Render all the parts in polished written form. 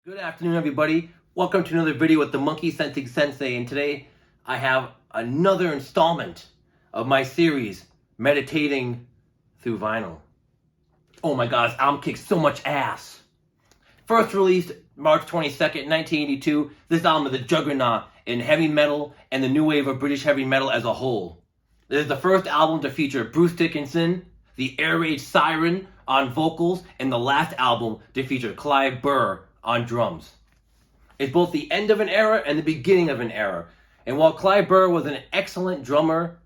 Good afternoon, everybody. Welcome to another video with the Monkey Sensing Sensei, and today I have another installment of my series, Meditating Through Vinyl. Oh my god, this album kicks so much ass. First released March 22nd, 1982, this album is a juggernaut in heavy metal and the new wave of British heavy metal as a whole. This is the first album to feature Bruce Dickinson, the Air Raid Siren on vocals, and the last album to feature Clive Burr on drums. It's both the end of an era and the beginning of an era. And while Clive Burr was an excellent drummer,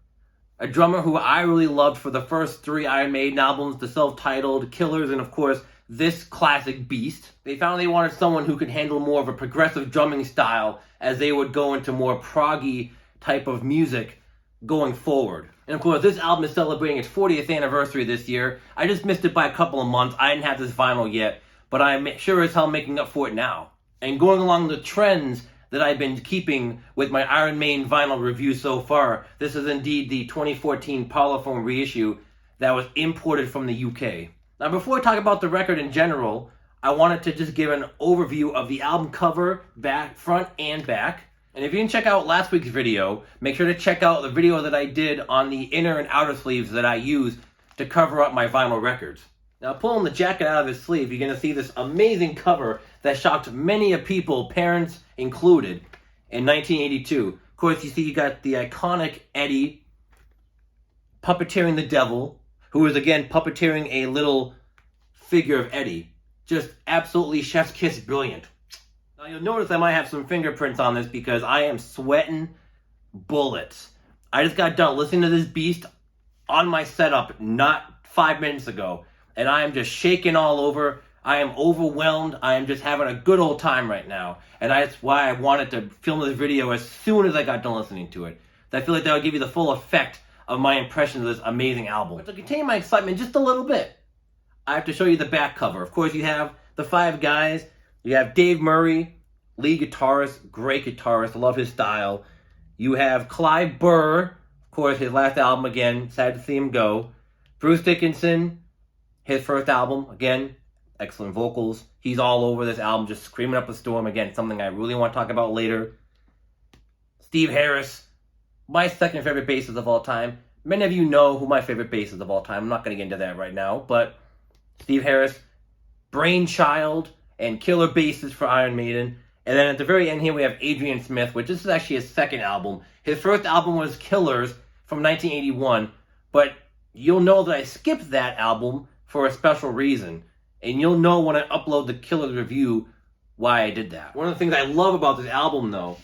a drummer who I really loved for the first three Iron Maiden albums, the self-titled, Killers, and of course, this classic beast, they found they wanted someone who could handle more of a progressive drumming style as they would go into more proggy type of music going forward. And of course, this album is celebrating its 40th anniversary this year. I just missed it by a couple of months. I didn't have this vinyl yet, but I'm sure as hell making up for it now. And going along the trends that I've been keeping with my Iron Maiden vinyl review so far, this is indeed the 2014 Parlophone reissue that was imported from the UK. Now, before I talk about the record in general, I wanted to just give an overview of the album cover, back, front, and back. And if you didn't check out last week's video, make sure to check out the video that I did on the inner and outer sleeves that I use to cover up my vinyl records. Now, pulling the jacket out of his sleeve, you're going to see this amazing cover that shocked many a people, parents included, in 1982. Of course, you see you got the iconic Eddie puppeteering the devil, who is again puppeteering a little figure of Eddie. Just absolutely chef's kiss brilliant. Now, you'll notice I might have some fingerprints on this because I am sweating bullets. I just got done listening to this beast on my setup not 5 minutes ago. And I am just shaking all over. I am overwhelmed. I am just having a good old time right now. And that's why I wanted to film this video as soon as I got done listening to it. I feel like that would give you the full effect of my impression of this amazing album. But to contain my excitement just a little bit, I have to show you the back cover. Of course, you have the five guys. You have Dave Murray, lead guitarist, great guitarist. I love his style. You have Clive Burr, of course, his last album again. Sad to see him go. Bruce Dickinson, his first album, again, excellent vocals. He's all over this album, just screaming up a storm. Again, something I really want to talk about later. Steve Harris, my second favorite bassist of all time. Many of you know who my favorite bassist of all time. I'm not going to get into that right now, but Steve Harris, brainchild and killer bassist for Iron Maiden. And then at the very end here, we have Adrian Smith, which this is actually his second album. His first album was Killers from 1981, but you'll know that I skipped that album for a special reason. And you'll know when I upload the Killers review why I did that. One of the things I love about this album, though,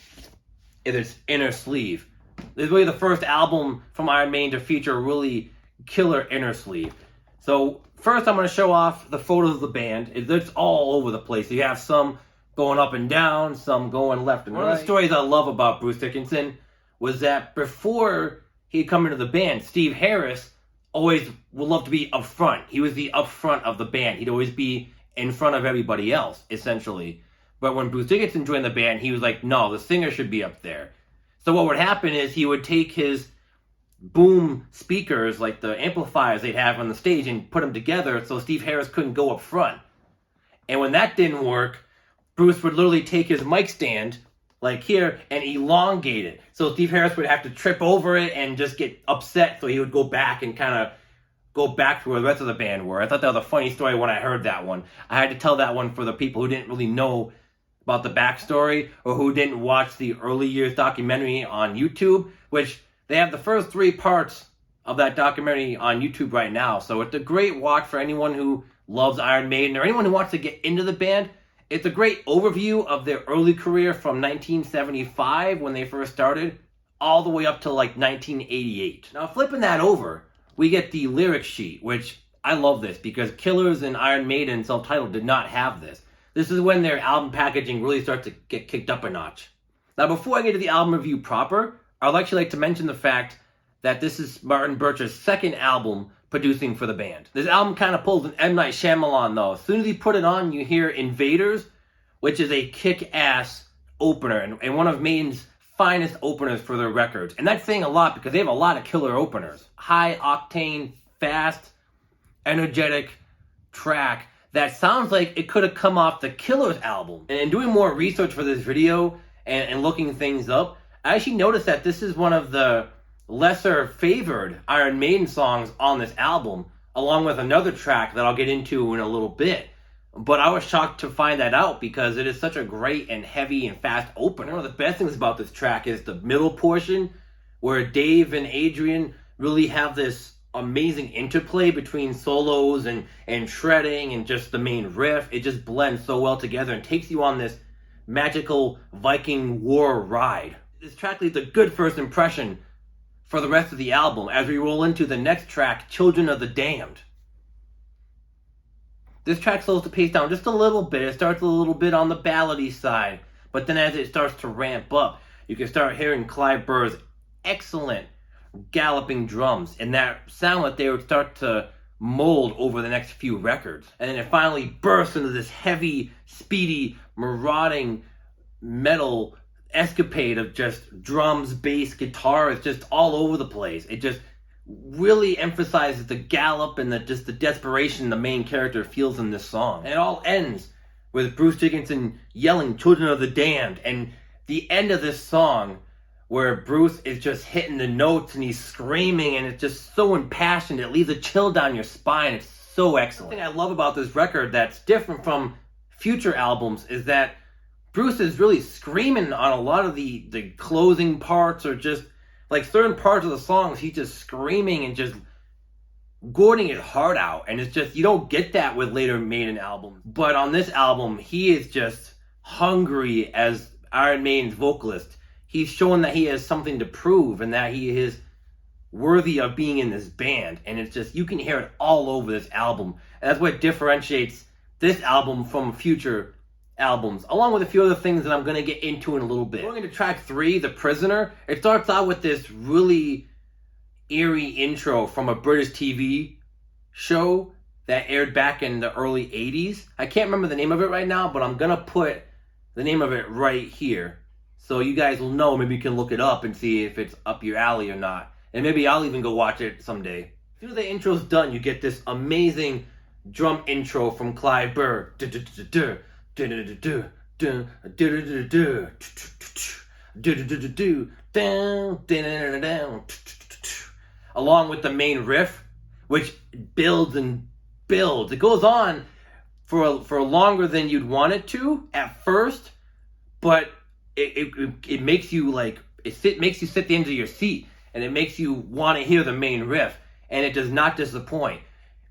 is its inner sleeve. This is really the first album from Iron Maiden to feature a really killer inner sleeve. So first I'm going to show off the photos of the band. It's all over the place. You have some going up and down, some going left and right. One of the stories I love about Bruce Dickinson was that before he'd come into the band, Steve Harris always would love to be up front. He was the up front of the band. He'd always be in front of everybody else, essentially. But when Bruce Dickinson joined the band, he was like, no, the singer should be up there. So what would happen is he would take his boom speakers, like the amplifiers they'd have on the stage, and put them together so Steve Harris couldn't go up front. And when that didn't work, Bruce would literally take his mic stand, like here, and elongate it. So Steve Harris would have to trip over it and just get upset, so he would go back and kind of go back to where the rest of the band were. I thought that was a funny story when I heard that one. I had to tell that one for the people who didn't really know about the backstory or who didn't watch the early years documentary on YouTube, which they have the first 3 parts of that documentary on YouTube right now. So it's a great watch for anyone who loves Iron Maiden or anyone who wants to get into the band. It's a great overview of their early career from 1975 when they first started all the way up to like 1988. Now flipping that over, we get the lyric sheet, which I love this because Killers and Iron Maiden self-titled did not have this. This is when their album packaging really starts to get kicked up a notch. Now before I get to the album review proper, I'd actually like to mention the fact that this is Martin Birch's second album producing for the band. This album kind of pulls an M. Night Shyamalan though. As soon as he put it on, you hear Invaders, which is a kick-ass opener and one of Maiden's finest openers for their records. And that's saying a lot because they have a lot of killer openers. High octane, fast, energetic track that sounds like it could have come off the Killers album. And in doing more research for this video and looking things up, I actually noticed that this is one of the lesser favored Iron Maiden songs on this album, along with another track that I'll get into in a little bit. But I was shocked to find that out because it is such a great and heavy and fast opener. One of the best things about this track is the middle portion, where Dave and Adrian really have this amazing interplay between solos and shredding and just the main riff. It just blends so well together and takes you on this magical Viking war ride. This track leaves a good first impression for the rest of the album as we roll into the next track, Children of the Damned. This track slows the pace down just a little bit. It starts a little bit on the ballady side, but then as it starts to ramp up, you can start hearing Clive Burr's excellent galloping drums, and that sound that they would start to mold over the next few records. And then it finally bursts into this heavy, speedy, marauding metal escapade of just drums, bass, guitar. It's just all over the place. It just really emphasizes the gallop and the desperation the main character feels in this song. And it all ends with Bruce Dickinson yelling "Children of the Damned," and the end of this song where Bruce is just hitting the notes and he's screaming and it's just so impassioned, it leaves a chill down your spine. It's so excellent. The thing I love about this record that's different from future albums is that Bruce is really screaming on a lot of the closing parts, or just like certain parts of the songs, he's just screaming and just gorting his heart out. And it's just, you don't get that with later Maiden albums. But on this album, he is just hungry as Iron Maiden's vocalist. He's showing that he has something to prove and that he is worthy of being in this band. And it's just, you can hear it all over this album. And that's what differentiates this album from future albums, along with a few other things that I'm going to get into in a little bit. Going into track 3, The Prisoner, it starts out with this really eerie intro from a British TV show that aired back in the early 80s. I can't remember the name of it right now, but I'm going to put the name of it right here, so you guys will know. Maybe you can look it up and see if it's up your alley or not. And maybe I'll even go watch it someday. As soon as the intro's done, you get this amazing drum intro from Clive Burr. Along with the main riff, which builds and builds. It goes on for longer than you'd want it to at first, but it makes you like, it makes you sit at the end of your seat, and it makes you want to hear the main riff, and it does not disappoint.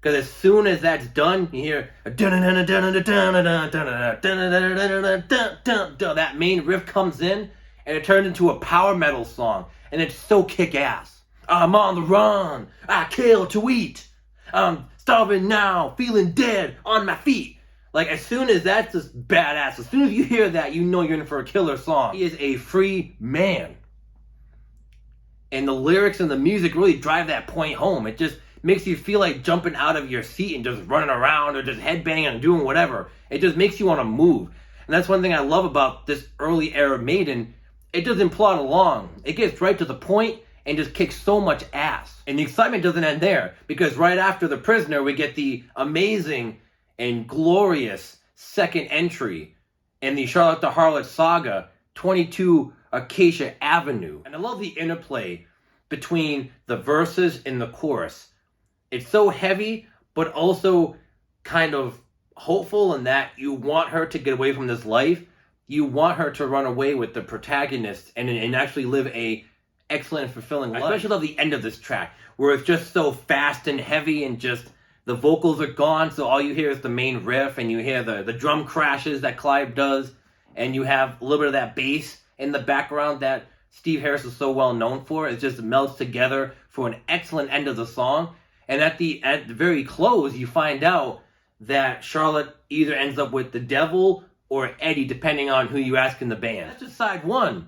Because as soon as that's done, you hear that main riff comes in, and it turns into a power metal song, and it's so kick-ass. I'm on the run, I kill to eat, I'm starving now, feeling dead on my feet. Like, as soon as that's just badass, as soon as you hear that, you know you're in for a killer song. He is a free man. And the lyrics and the music really drive that point home. It just makes you feel like jumping out of your seat and just running around or just headbanging and doing whatever. It just makes you want to move. And that's one thing I love about this early era Maiden. It doesn't plod along. It gets right to the point and just kicks so much ass. And the excitement doesn't end there, because right after The Prisoner, we get the amazing and glorious second entry in the Charlotte the Harlot saga, 22 Acacia Avenue. And I love the interplay between the verses and the chorus. It's so heavy, but also kind of hopeful in that you want her to get away from this life. You want her to run away with the protagonist and actually live a excellent and fulfilling life. I especially love the end of this track, where it's just so fast and heavy, and just the vocals are gone, so all you hear is the main riff, and you hear the drum crashes that Clive does, and you have a little bit of that bass in the background that Steve Harris is so well known for. It just melts together for an excellent end of the song. And at the very close, you find out that Charlotte either ends up with the devil or Eddie, depending on who you ask in the band. That's just side one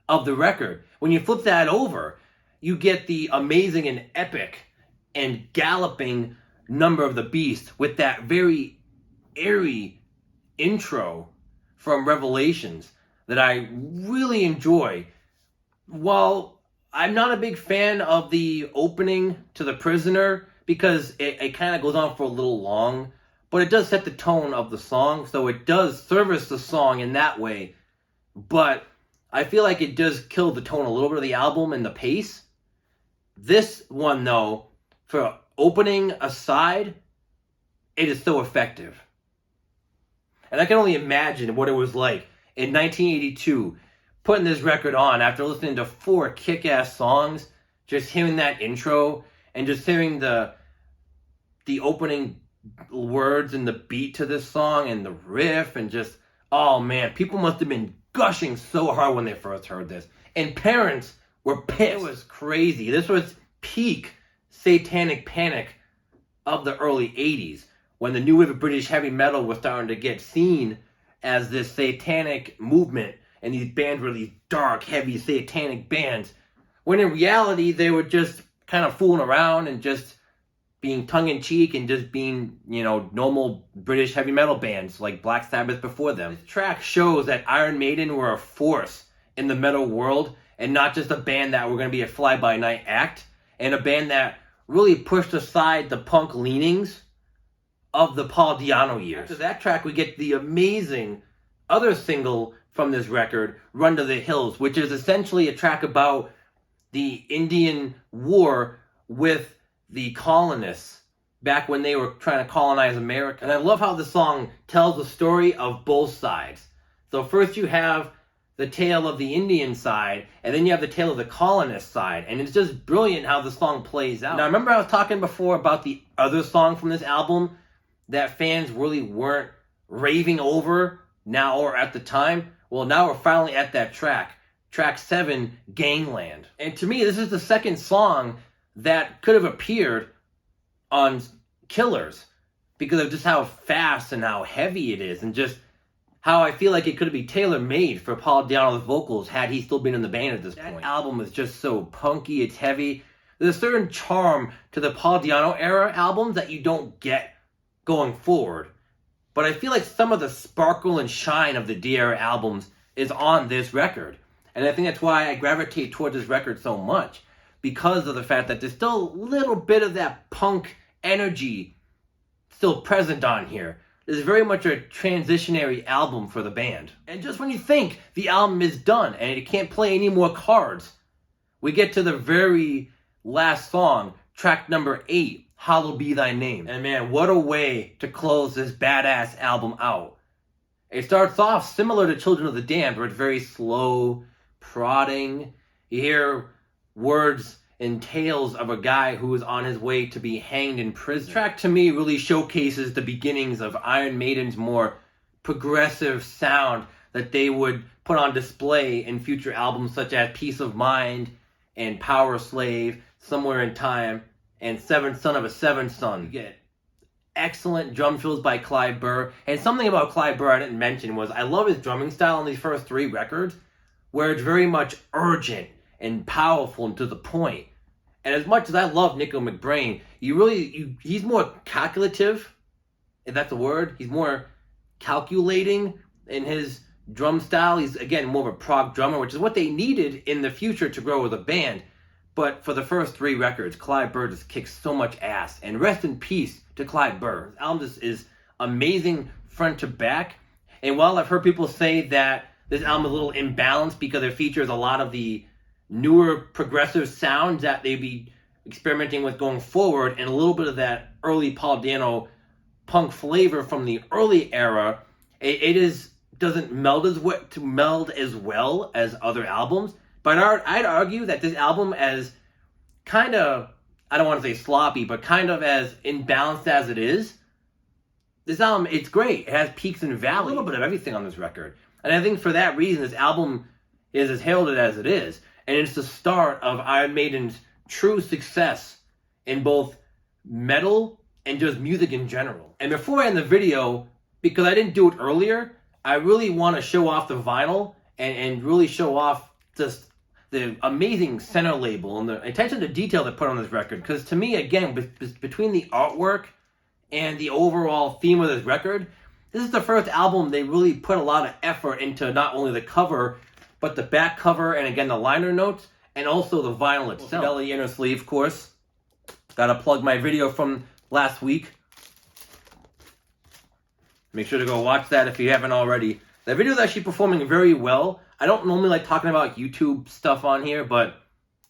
of the record. When you flip that over, you get the amazing and epic and galloping Number of the Beast with that very eerie intro from Revelations that I really enjoy. While I'm not a big fan of the opening to The Prisoner, because it kind of goes on for a little long, but it does set the tone of the song, so it does service the song in that way. But I feel like it does kill the tone a little bit of the album and the pace. This one, though, for opening a side, it is so effective. And I can only imagine what it was like in 1982, putting this record on after listening to 4 kick-ass songs, just hearing that intro, and just hearing the opening words and the beat to this song, and the riff, and just, oh man, people must have been gushing so hard when they first heard this. And parents were pissed. It was crazy. This was peak satanic panic of the early 80s, when the new wave of British heavy metal was starting to get seen as this satanic movement, and these bands were these dark, heavy, satanic bands, when in reality they were just kind of fooling around and just being tongue-in-cheek and just being, you know, normal British heavy metal bands like Black Sabbath before them. This track shows that Iron Maiden were a force in the metal world, and not just a band that were going to be a fly-by-night act, and a band that really pushed aside the punk leanings of the Paul Di'Anno years. After that track, we get the amazing other single from this record, Run to the Hills, which is essentially a track about the Indian war with the colonists back when they were trying to colonize America. And I love how the song tells the story of both sides. So first you have the tale of the Indian side, and then you have the tale of the colonist side. And it's just brilliant how the song plays out. Now, remember I was talking before about the other song from this album that fans really weren't raving over now or at the time? Well, now we're finally at that track. Track 7, Gangland. And to me, this is the second song that could have appeared on Killers, because of just how fast and how heavy it is, and just how I feel like it could be tailor-made for Paul Di'Anno's vocals had he still been in the band at this point. That album is just so punky, it's heavy. There's a certain charm to the Paul Di'Anno era albums that you don't get going forward. But I feel like some of the sparkle and shine of the D-era albums is on this record. And I think that's why I gravitate towards this record so much, because of the fact that there's still a little bit of that punk energy still present on here. This is very much a transitionary album for the band. And just when you think the album is done and it can't play any more cards, we get to the very last song, track number 8, Hallowed Be Thy Name. And man, what a way to close this badass album out. It starts off similar to Children of the Damned, where it's very slow, prodding. You hear words and tales of a guy who is on his way to be hanged in prison. This track to me really showcases the beginnings of Iron Maiden's more progressive sound that they would put on display in future albums such as Peace of Mind and Power Slave, Somewhere in Time, and Seventh Son of a Seventh Son. You get excellent drum fills by Clive Burr. And something about Clive Burr I didn't mention was I love his drumming style on these first 3 records, where it's very much urgent and powerful and to the point. And as much as I love Nico McBrain, he's more calculative, if that's a word. He's more calculating in his drum style. He's, again, more of a prog drummer, which is what they needed in the future to grow as a band. But for the first 3 records, Clive Burr just kicks so much ass. And rest in peace to Clive Burr. This album just is amazing front to back. And while I've heard people say that this album is a little imbalanced because it features a lot of the newer progressive sounds that they'd be experimenting with going forward, and a little bit of that early Paul Di'Anno punk flavor from the early era, it doesn't meld as well as other albums. But I'd argue that this album, as kind of, I don't want to say sloppy, but kind of as imbalanced as it is, this album, it's great. It has peaks and valleys, a little bit of everything on this record. And I think for that reason, this album is as heralded as it is. And it's the start of Iron Maiden's true success in both metal and just music in general. And before I end the video, because I didn't do it earlier, I really want to show off the vinyl and really show off just the amazing center label and the attention to detail they put on this record. Because to me, again, between the artwork and the overall theme of this record, this is the first album they really put a lot of effort into not only the cover, but the back cover, and again, the liner notes, and also the vinyl itself. Belly inner sleeve, of course. Gotta plug my video from last week. Make sure to go watch that if you haven't already. That video is actually performing very well. I don't normally like talking about YouTube stuff on here, but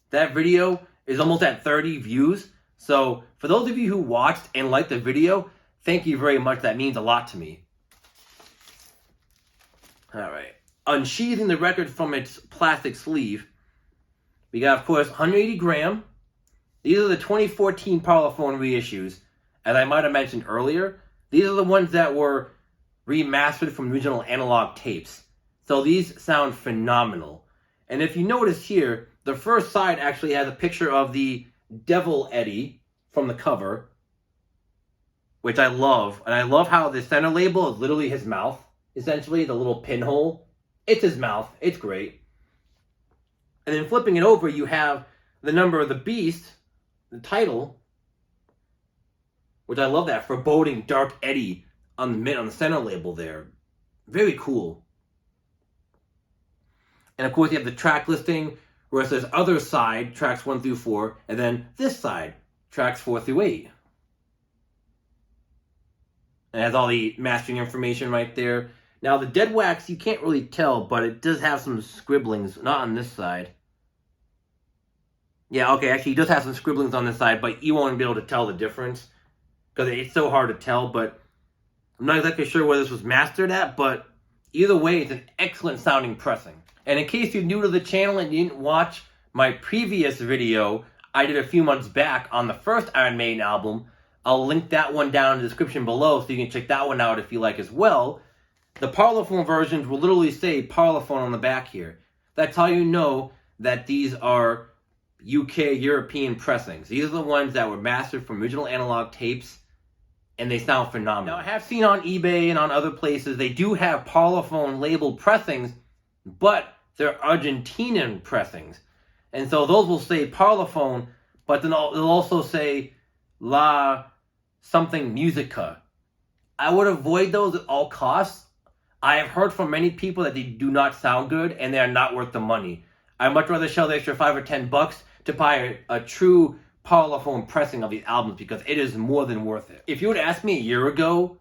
that video is almost at 30 views. So for those of you who watched and liked the video, thank you very much. That means a lot to me. All right. Unsheathing the record from its plastic sleeve, we got, of course, 180 gram. These are the 2014 Parlophone reissues. As I might have mentioned earlier, these are the ones that were remastered from original analog tapes. So these sound phenomenal. And if you notice here, the first side actually has a picture of the Devil Eddie from the cover, which I love. And I love how the center label is literally his mouth, essentially, the little pinhole. It's his mouth. It's great. And then flipping it over, you have the number of the beast, the title, which I love that, Foreboding Dark Eddie on the center label there. Very cool. And of course you have the track listing, where it says other side, tracks 1 through 4, and then this side, tracks 4 through 8. And it has all the mastering information right there. Now the dead wax, you can't really tell, but it does have some scribblings, not on this side. Yeah, okay, actually, it does have some scribblings on this side, but you won't be able to tell the difference, because it's so hard to tell. But I'm not exactly sure where this was mastered at, but either way, it's an excellent sounding pressing. And in case you're new to the channel and you didn't watch my previous video I did a few months back on the first Iron Maiden album, I'll link that one down in the description below so you can check that one out if you like as well. The Parlophone versions will literally say Parlophone on the back here. That's how you know that these are UK European pressings. These are the ones that were mastered from original analog tapes, and they sound phenomenal. Now, I have seen on eBay and on other places, they do have Parlophone labeled pressings, but they're Argentinian pressings. And so those will say Parlophone, but then they'll also say La something Musica. I would avoid those at all costs. I have heard from many people that they do not sound good and they are not worth the money. I'd much rather shell the extra $5 or $10 to buy a true Parlophone pressing of these albums, because it is more than worth it. If you would ask me a year ago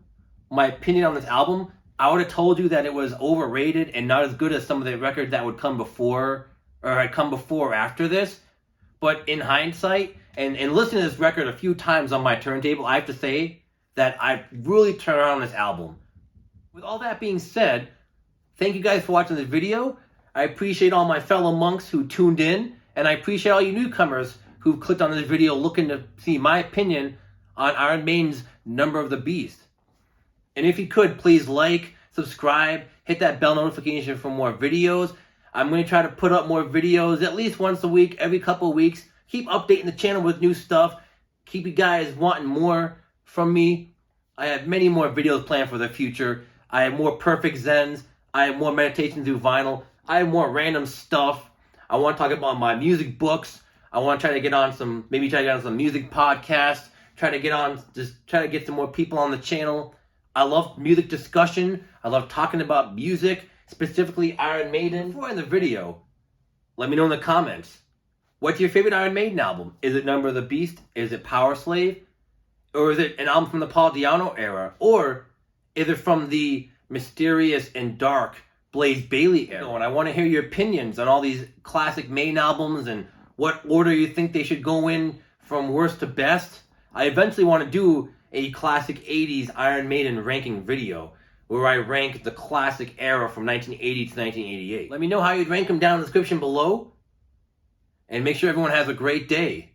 my opinion on this album, I would have told you that it was overrated and not as good as some of the records that would come before, or had come before or after this. But in hindsight, and listening to this record a few times on my turntable, I have to say that I really turned around this album. With all that being said, thank you guys for watching this video. I appreciate all my fellow monks who tuned in, and I appreciate all you newcomers who clicked on this video looking to see my opinion on Iron Maiden's Number of the Beast. And if you could, please like, subscribe, hit that bell notification for more videos. I'm going to try to put up more videos at least once a week, every couple of weeks. Keep updating the channel with new stuff. Keep you guys wanting more from me. I have many more videos planned for the future. I have more perfect Zens. I have more meditation through vinyl. I have more random stuff. I want to talk about my music books. I want to try to get on some, maybe try to get on some music podcasts. Try to get some more people on the channel. I love music discussion. I love talking about music, specifically Iron Maiden. Before I end the video, let me know in the comments. What's your favorite Iron Maiden album? Is it Number of the Beast? Is it Power Slave? Or is it an album from the Paul Di'Anno era? Or is it from the mysterious and dark Blaze Bayley era? And I want to hear your opinions on all these classic Maiden albums and what order you think they should go in from worst to best. I eventually want to do a classic 80s Iron Maiden ranking video where I rank the classic era from 1980 to 1988. Let me know how you'd rank them down in the description below. And make sure everyone has a great day.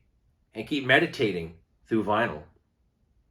And keep meditating through vinyl.